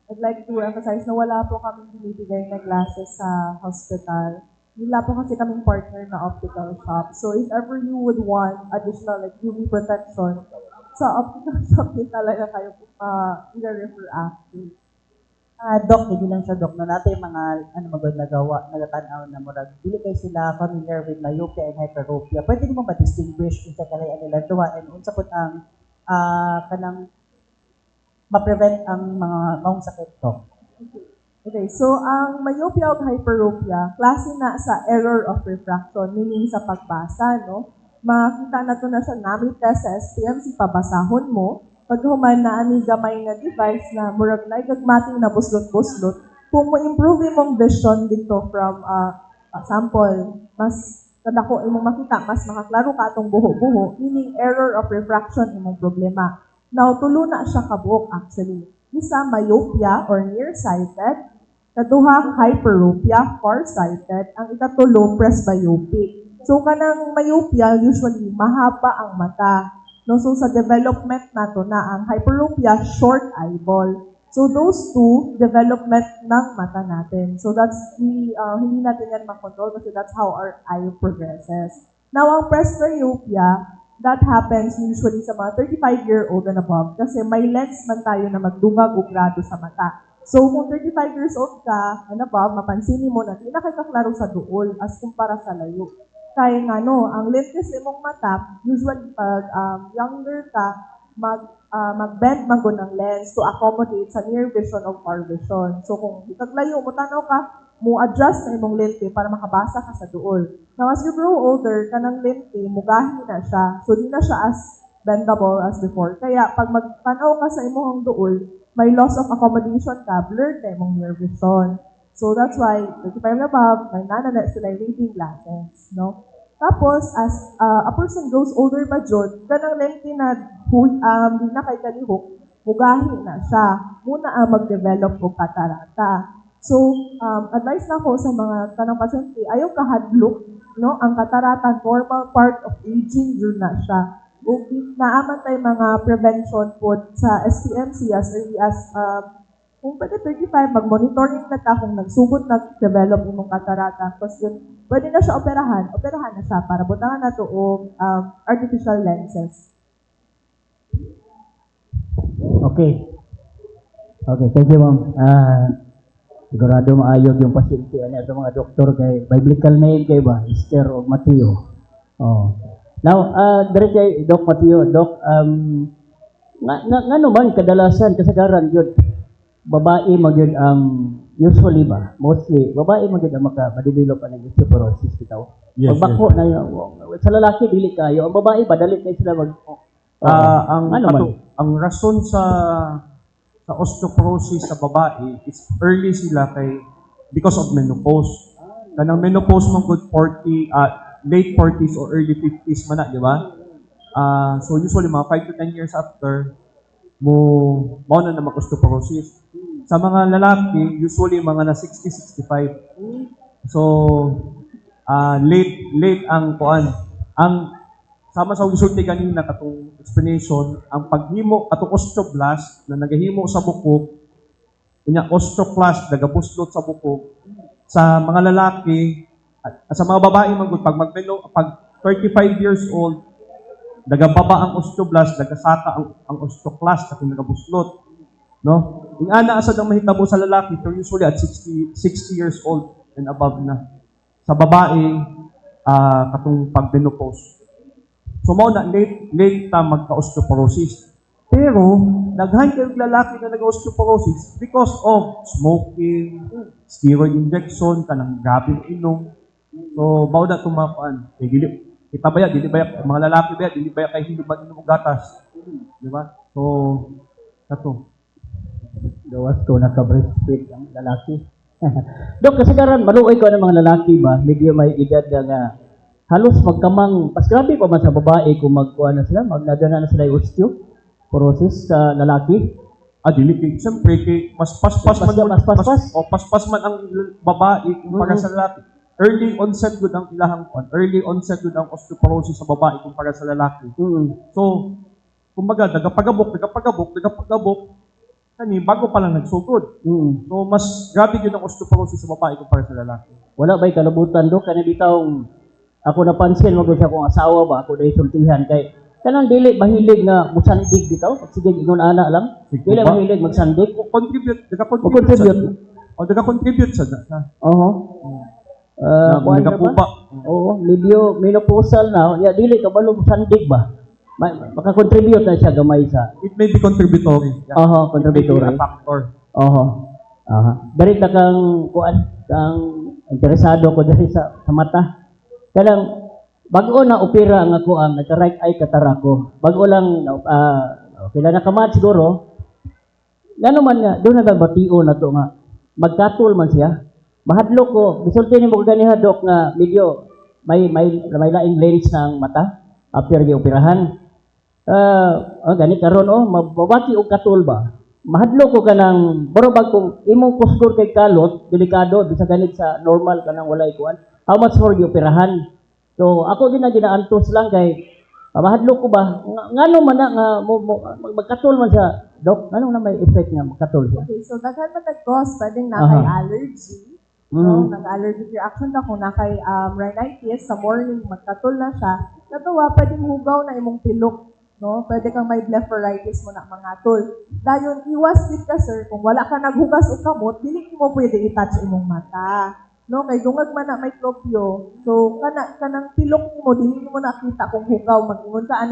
Speaker 3: I'd like to emphasize na wala po kami binibigay na glasses sa hospital. Wala po kasi kaming partner na optical shop. So if ever you would want additional like UV protection, sa optical shop din talaga kayo i-refer after.
Speaker 4: Doc, hindi lang siya, Doc. No, natin mga nagatanaw na murag. Dili kayo sila familiar with myopia and hyperopia. Pwede mo ba distinguish kung sa kalayan nila duwa and unsa po ang kanang ma-prevent ang mga maong sakit, Doc?
Speaker 3: Okay, so ang myopia o hyperopia, klase na sa error of refraction, meaning sa pagbasa, no? makita na to na siya namin test sa SPMC, pabasahon mo. Pag human na ani gamay nga device na murag na gagmating na buslot-buslot, kung mo-improve imong vision dito from sample, mas kadako imong makita, mas makaklaro ka atong buho-buho, meaning error of refraction imong problema. Now, tulo na siya kabuok actually. Isa, myopia or nearsighted. Kaduha, hyperopia, farsighted. Ang ikatulo, presbyopic. So, kanang myopia, usually, mahaba ang mata. No? So, sa development nato na ang hyperopia, short eyeball. So, those two, development ng mata natin. So, that's hindi natin yan makontrol kasi that's how our eye progresses. Now, ang presbyopia, that happens usually sa mga 35-year-old and above kasi may lens man tayo na magdungag o grado sa mata. So, kung 35 years old ka and above, mapansin mo na di na kay kaklaro sa duol as kumpara sa layo. Kaya nga no, ang lentes imong mata, usually pag younger ka, mag-bend man go ng lens to accommodate sa near vision o far vision. So, kung ikaglayo mo, tanaw ka, mo adjust na imong lente para makabasa ka sa duol. Now, as you grow older, kanang lente, mugahi na siya. So, di na siya as bendable as before. Kaya, pag magpanaw ka sa imong duol, may loss of accommodation ka, blurred na imong near vision. So, that's why, 35 and above, may na sila reading glasses, no? Tapos, as a person grows older pa dyan, kanang lente na di na kay kalihok, mugahi na siya. Muna ang mag-develop o katarata. So, advice na ko sa mga kanang pasyente, ayaw kahadlok, no? Ang katarata, normal part of aging, yun na siya. Naaman tayo mga prevention po sa SPMC as early as, kung pwede 35, mag-monitoring na ta kung nagsugod nag-develop yung katarata. Tapos yun, pwede na siya operahan na siya para butangan na to o artificial lenses.
Speaker 8: Okay. Okay, thank you, ma'am. Sigurado maayog yung pasyente ano sa mga doktor kay biblical name kay ba Esther o Mateo. Oh. Now, dire kay Doc Mateo, Doc, ngano man kadalasan kasagaran yun babae magyud ang usually ba mostly babae magyud ang maka-develop ang osteoporosis bitaw.
Speaker 2: Yes,
Speaker 8: Pagbako na sa lalaki dili kayo, ang babae ba dali kay sila mag
Speaker 2: ang rason sa osteoporosis sa babae is early sila because of menopause. Kanang menopause man good 40 late 40s or early 50s man na, di ba? So usually mga 5 to 10 years after mo na mag-osteoporosis. Sa mga lalaki, usually mga na 60, 65. So late ang kuan. Ang sama sa usulti kanina katong explanation, ang paghimo atong osteoblast na nagahimo sa bukog, unya osteoclast nagabuslot sa bukog sa mga lalaki at sa mga babae man gud pag 35 years old nagababa ang osteoblast, nagasaka ang osteoclast at nagabuslot, no? Ing ana asad ang mahitabo sa lalaki pero usually at 60 years old and above na. Sa babae katong pag-menopause. So mao na late ta magka-osteoporosis. Pero daghan kay lalaki na nag-osteoporosis because of smoking, steroid injection, kanang grabing inom. So mao na tumakuan. Kita ba dili ba mga lalaki ba dili ba kay hindi mag-inom og gatas. Di ba? So kato.
Speaker 8: gawas ko naka-breastfeed ang lalaki. Dok, kasi karon maluoy ko ng mga lalaki ba, medyo may edad nga halos magkamang, pas grabe pa man sa babae kung magkuha na sila, magnadana na sila yung osteoporosis sa lalaki.
Speaker 2: Dili kay siyempre kay mas paspas man ang babae kumpara sa lalaki. Early onset gud ang ilahang kuan. Early onset gud ang osteoporosis sa babae kumpara sa lalaki. So, kumbaga nagapagabok kani bago pa lang nagsugod. So mas grabe yun ang osteoporosis sa babae kumpara sa lalaki.
Speaker 8: Wala ba'y kalabutan do kana bitawng ako napansin mo sa akong asawa ba ako dai sultihan kay kanang dili mahilig nga musandig bitaw sige ingon ana lang dili mahilig magsandig
Speaker 2: Nagakontribute sa
Speaker 8: nagapupa. Oo, medyo menopausal na ya dili kabalo musandig ba. Maka-contribute na siya gamay sa
Speaker 2: it may be contributory.
Speaker 8: Contributory.
Speaker 2: It may be a factor.
Speaker 8: Dari kang kuan kang interesado ko diri sa mata. Kanang bago na opera ang ako ang nagka-right eye cataract ko. Bago lang kailan nakamat siguro. Ngano man nga doon nagbabatiyo na to nga magkatol man siya. Mahadlok ko, bisulti ni mo ganiha dok nga medyo may laing lens ng mata after gi operahan. Gani karon mabati og katol ba. Mahadlok ko kanang barobag kung imong kusgur kay kalot, delikado bisa ganit sa normal kanang walay kuan. How much more gi operahan? So ako din na ginaantos lang kay mahadlok ko ba ngano man na nga magkatol man siya dok, ngano na may effect nga magkatol siya?
Speaker 3: Okay, so daghan man nag-cause, pwedeng nakay allergy. No, nag-allergic reaction ka kung nakay rhinitis, sa morning magkatol na siya. Natuwa, pwedeng hugaw na imong pilok. No? Pwede kang may blepharitis mo na mga tol. Dayon, iwas din ka sir, kung wala ka naghugas o kamot, dili mo pwede i-touch imong mata. No, kay dungag man na may tropyo. So kanang pilok mo dili mo nakita kung hugaw mag-ingon ka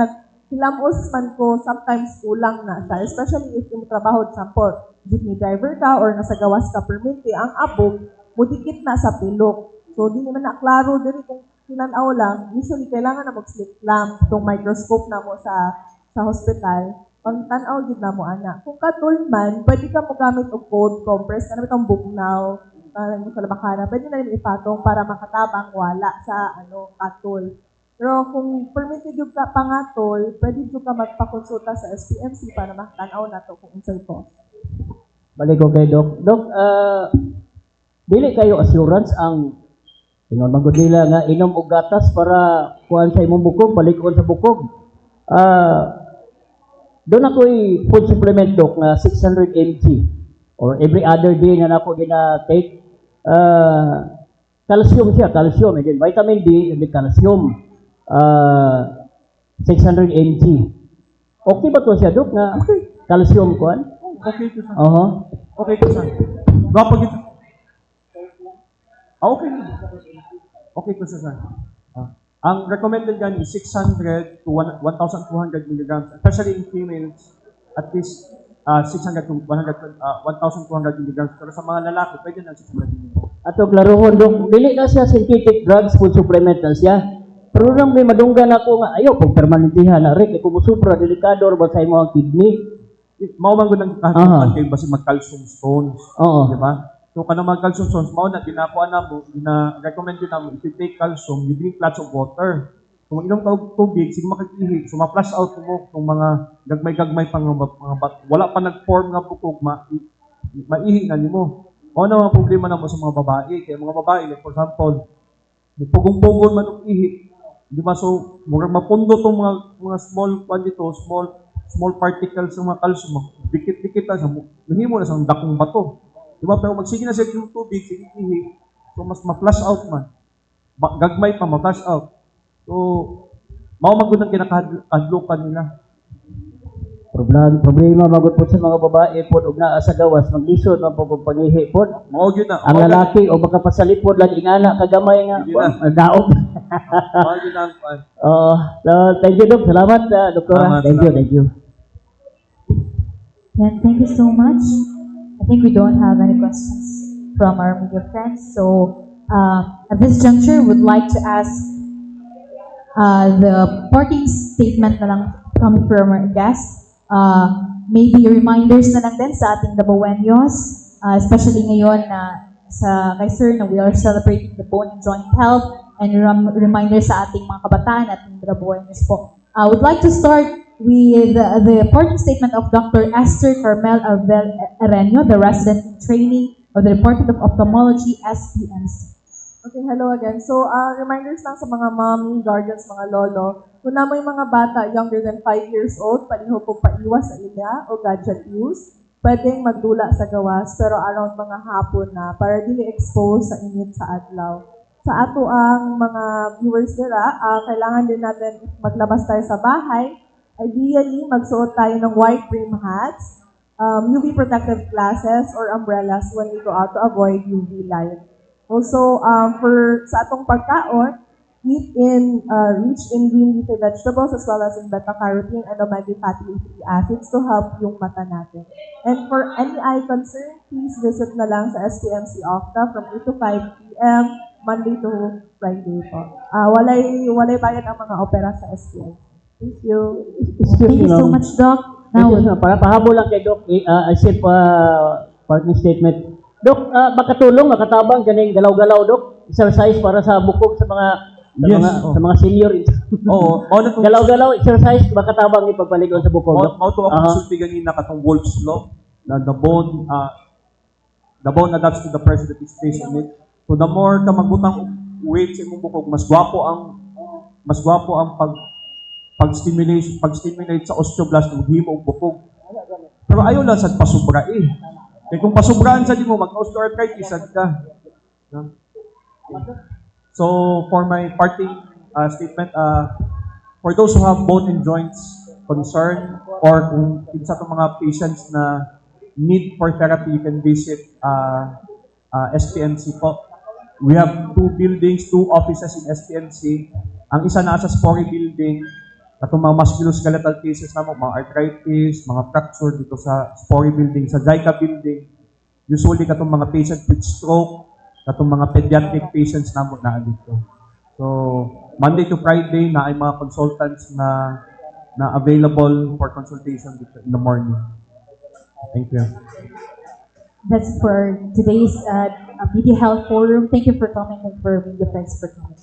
Speaker 3: hilamos man ko sometimes kulang na sa especially if yung trabaho example jeepney driver ka or nasa gawas ka permiti ang abog mudikit na sa pilok. So di naman na klaro diri kung tinanaw lang usually kailangan na mag-slit lamp tong microscope na mo sa hospital pang tan-aw gid na mo ana. Kung katol man pwede ka mo gamit og cold compress kana bitong bugnaw sa labakana, pwede na rin ipatong para makatabang wala sa katol. Pero kung permitted yung ka pangatol, pwede yung ka magpakonsulta sa SPMC para makatanaw na to kung unsay to.
Speaker 8: Balik ko kay Doc. Doc, dili kayo assurance ang ingon man gud nila nga inom og gatas para kuan sa imong bukog, balikon sa bukog. Doon ako'y food supplement Doc nga 600 mg or every other day na nako gina-take. Calcium siya, calcium. And then vitamin D and then calcium. 600 mg. Okay ba to siya, Dok? Nga, calcium kuan?
Speaker 2: Okay to sa.
Speaker 8: Oo.
Speaker 2: Okay to sa. Gwapo gito. Okay. Okay to sa. Ang recommended gan is 600 to 1,200 milligrams, especially in females, at least 600 to 1,200 milligrams. Pero sa mga lalaki, pwede na 600 milligrams.
Speaker 8: Ato klarohon, Dok. Dili na siya synthetic drugs, food supplement na siya. Pero nang may madunggan ako nga, ayaw, kung permanentihan na rin, kung musupra, delikado, ba sa imong kidney?
Speaker 2: Mao man gud ang kahatuan kay basi mag-calcium stones.
Speaker 8: Oo.
Speaker 2: Di ba? So kanang mag-calcium stones, mao na ginakuha na mo, gina-recommend din namo if you take calcium, you drink lots of water. Kung inom ka og tubig, sige makakihig, so ma-flush out mo kung mga gagmay-gagmay pa nga wala pa nag-form nga bukog, maihi na nimo. O na mga problema na mo sa mga babae. Kaya mga babae, like for example, pugong-pugong man og ihi. Di ba? So, murag mapundo itong mga small small particles ng mga calcium. Dikit-dikit na siya. Nahimo na sa dakong bato. Di ba? Pero magsige na siya yung tubig, sige ihi. So, mas ma-flush out man. Gagmay pa, ma-flush out. So, mao magud ang kinakahadlukan nila.
Speaker 8: Problema magud po sa mga babae po og naa sa gawas maglisod man po pangihi po.
Speaker 2: Mao gyud na.
Speaker 8: Ang lalaki o makapasalipod lagi ingana kagamay nga daot.
Speaker 2: Mao gyud ang pan.
Speaker 8: So thank you Doc. Salamat Doktora. Thank you.
Speaker 1: And thank you so much. I think we don't have any questions from our media friends. So at this juncture, would like to ask the parting statement na lang coming from our guests. Maybe reminders na lang din sa ating Dabawenyos, especially ngayon na kay Sir na we are celebrating the Bone and Joint Health and reminders sa ating mga kabataan at ating Dabawenyos po. I would like to start with the parting statement of Dr. Esther Carmel Arenio, the resident in training of the Department of Ophthalmology, SPMC.
Speaker 3: Okay, hello again. So, reminders lang sa mga mommy, guardians, mga lolo. Kung na may mga bata younger than 5 years old, palihog po paiwas sa ila o gadget use. Pwedeng magdula sa gawas, pero around mga hapon na para dili expose sa init sa adlaw. Sa ato ang mga viewers nila, kailangan din natin maglabas tayo sa bahay. Ideally, magsuot tayo ng white brim hats, UV protective glasses, or umbrellas when we go out to avoid UV light. Also, sa atong pagkaon, eat in rich in green leafy vegetables as well as in beta-carotene and omega fatty acids to help yung mata natin. And for any eye concern, please visit na lang sa SPMC Opta from 8 to 5 p.m. Monday to Friday po. Walay bayad ang mga opera sa SPI. Thank you.
Speaker 8: Excuse
Speaker 1: Thank
Speaker 8: me,
Speaker 1: you so
Speaker 8: ma'am.
Speaker 1: much, Doc.
Speaker 8: Now,
Speaker 1: Now,
Speaker 8: para pahabol lang kay Doc, I said parting statement. Doc, makatulong, makatabang ganing galaw-galaw, Doc. Exercise para sa bukog sa mga
Speaker 2: Yes,
Speaker 8: sa mga senior.
Speaker 2: Oo, mao na
Speaker 8: Galaw-galaw, exercise, makatabang ni pagpaligon sa bukog, Doc.
Speaker 2: mao to ako sulti ganina katong Wolff's Law na the bone adapts to the pressure that is placed on it. So the more ka magbutang weight sa imong bukog, mas gwapo ang pag-stimulate sa osteoblast ng himo og bukog. Pero ayaw lang sad pasubra eh. Kaya kung pasubraan sa mo mag-osteoarthritis sad ka. No? So for my parting statement, for those who have bone and joints concern or kung kinsa tong mga patients na need for therapy, you can visit SPNC po. We have 2 buildings, 2 offices in SPNC. Ang isa na sa Spory Building, katong mga musculoskeletal cases na mga arthritis, mga fracture dito sa Spory Building, sa JICA Building. Usually katong mga patients with stroke, katong mga pediatric patients na dito. So, Monday to Friday na ay mga consultants na available for consultation dito in the morning. Thank you.
Speaker 1: that's for today's Media Health Forum. Thank you for coming and for being the friends for coming.